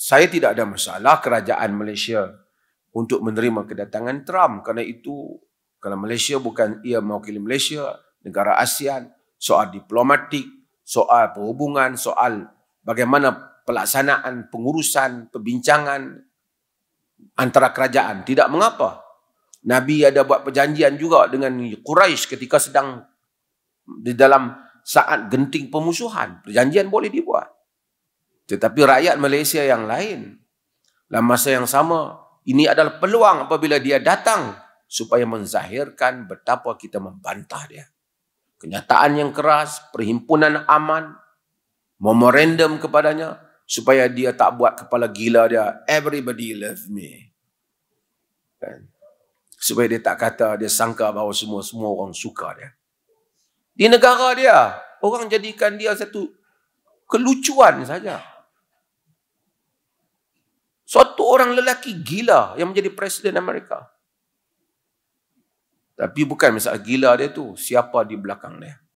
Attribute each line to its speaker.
Speaker 1: saya tidak ada masalah kerajaan Malaysia untuk menerima kedatangan Trump. Kerana itu, kalau Malaysia bukan ia mewakili Malaysia, negara ASEAN, soal diplomatik, soal perhubungan, soal bagaimana pelaksanaan pengurusan, perbincangan antara kerajaan. Tidak mengapa. Nabi ada buat perjanjian juga dengan Quraisy ketika sedang di dalam saat genting pemusuhan. Perjanjian boleh dibuat. Tetapi rakyat Malaysia yang lain, dalam masa yang sama, ini adalah peluang apabila dia datang supaya menzahirkan betapa kita membantah dia. Kenyataan yang keras, perhimpunan aman, memorandum kepadanya, supaya dia tak buat kepala gila dia, everybody love me. Kan? Supaya dia tak kata, dia sangka bahawa semua orang suka dia. Di negara dia, orang jadikan dia satu kelucuan saja. Suatu orang lelaki gila yang menjadi Presiden Amerika. Tapi bukan masalah gila dia tu, siapa di belakang dia.